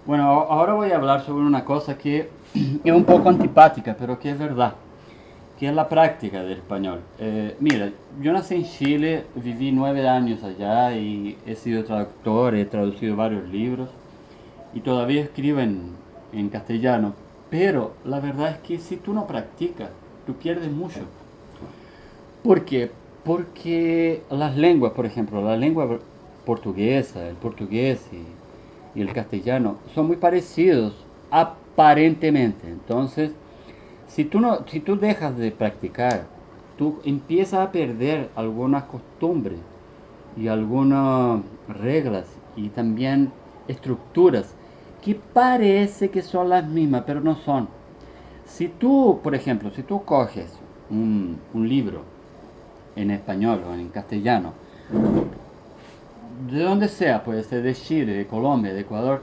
Bueno, ahora voy a hablar sobre una cosa que es un poco antipática, pero que es verdad, que es la práctica del español. Mira, yo nací en Chile, viví 9 años allá y he sido traductor, he traducido varios libros y todavía escribo en castellano, pero la verdad es que si tú no practicas, tú pierdes mucho. ¿Por qué? Porque las lenguas, por ejemplo, la lengua portuguesa, el portugués y el castellano son muy parecidos aparentemente. Entonces, si tú dejas de practicar, tú empiezas a perder algunas costumbres y algunas reglas y también estructuras que parece que son las mismas, pero no son. Si tú, por ejemplo, si tú coges un libro en español o en castellano, de donde sea, puede ser de Chile, de Colombia, de Ecuador,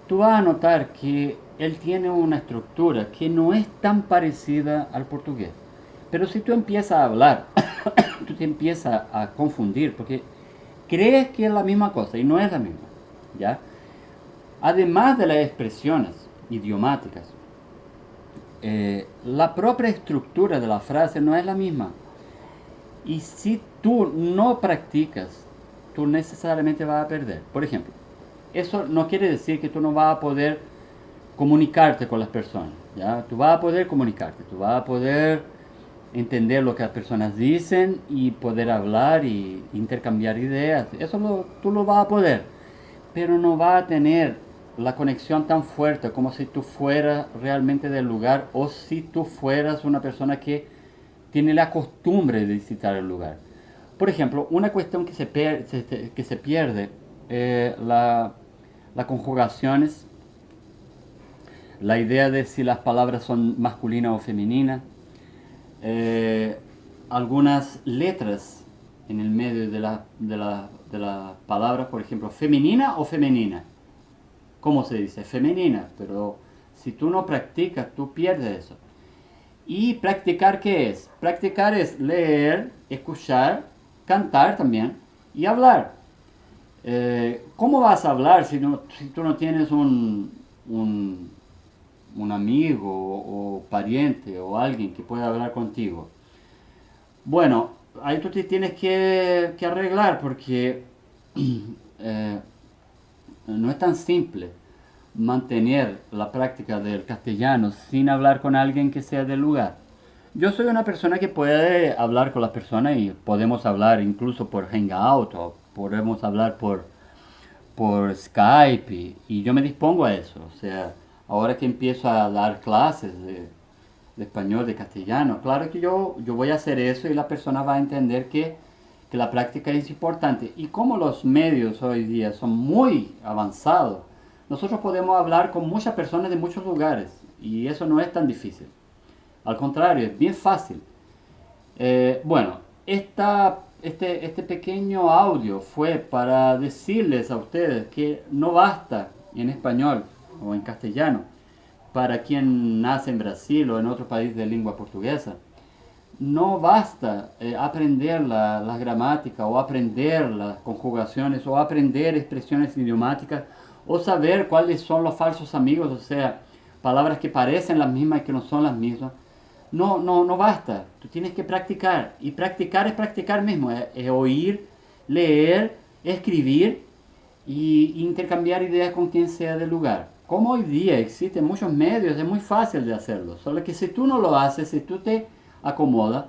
tú vas a notar que él tiene una estructura que no es tan parecida al portugués. Pero si tú empiezas a hablar, tú te empiezas a confundir porque crees que es la misma cosa y no es la misma, ¿ya? Además de las expresiones idiomáticas, la propia estructura de la frase no es la misma. Y si tú no practicas, tú necesariamente vas a perder. Por ejemplo, eso no quiere decir que tú no vas a poder comunicarte con las personas, ¿ya? Tú vas a poder comunicarte, tú vas a poder entender lo que las personas dicen y poder hablar y intercambiar ideas. Tú lo vas a poder, pero no vas a tener la conexión tan fuerte como si tú fueras realmente del lugar o si tú fueras una persona que tiene la costumbre de visitar el lugar. Por ejemplo, una cuestión que se pierde, las conjugaciones, la idea de si las palabras son masculinas o femeninas, eh, algunas letras en el medio de la palabra, por ejemplo, femenina o femenina. ¿Cómo se dice? Femenina, pero si tú no practicas, tú pierdes eso. ¿Y practicar qué es? Practicar es leer, escuchar, cantar también y hablar. ¿Cómo vas a hablar si tú no tienes un amigo o pariente o alguien que pueda hablar contigo? Bueno, ahí tú te tienes que arreglar porque eh, no es tan simple mantener la práctica del castellano sin hablar con alguien que sea del lugar. Yo soy una persona que puede hablar con las personas y podemos hablar incluso por Hangout o podemos hablar por Skype y yo me dispongo a eso. O sea, ahora que empiezo a dar clases de español, de castellano, claro que yo voy a hacer eso y la persona va a entender que la práctica es importante. Y como los medios hoy día son muy avanzados, nosotros podemos hablar con muchas personas de muchos lugares y eso no es tan difícil. Al contrario, es bien fácil. Bueno, este pequeño audio fue para decirles a ustedes que no basta en español o en castellano para quien nace en Brasil o en otro país de lengua portuguesa. No basta aprender la gramática o aprender las conjugaciones o aprender expresiones idiomáticas o saber cuáles son los falsos amigos, o sea, palabras que parecen las mismas y que no son las mismas. No basta. Tú tienes que practicar. Y practicar es practicar mismo. Es oír, leer, escribir y intercambiar ideas con quien sea del lugar. Como hoy día existen muchos medios, es muy fácil de hacerlo. Solo que si tú no lo haces, si tú te acomodas,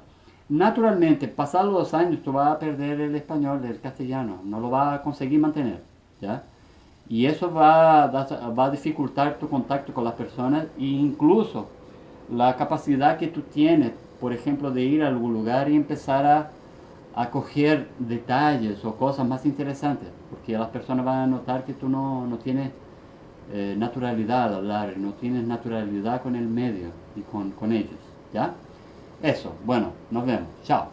naturalmente, pasados los años, tú vas a perder el español, el castellano. No lo vas a conseguir mantener. ¿Ya? Y eso va a dificultar tu contacto con las personas e incluso la capacidad que tú tienes, por ejemplo, de ir a algún lugar y empezar a coger detalles o cosas más interesantes, porque las personas van a notar que tú no tienes naturalidad al hablar, no tienes naturalidad con el medio y con ellos, ¿ya? Eso, bueno, nos vemos, chao.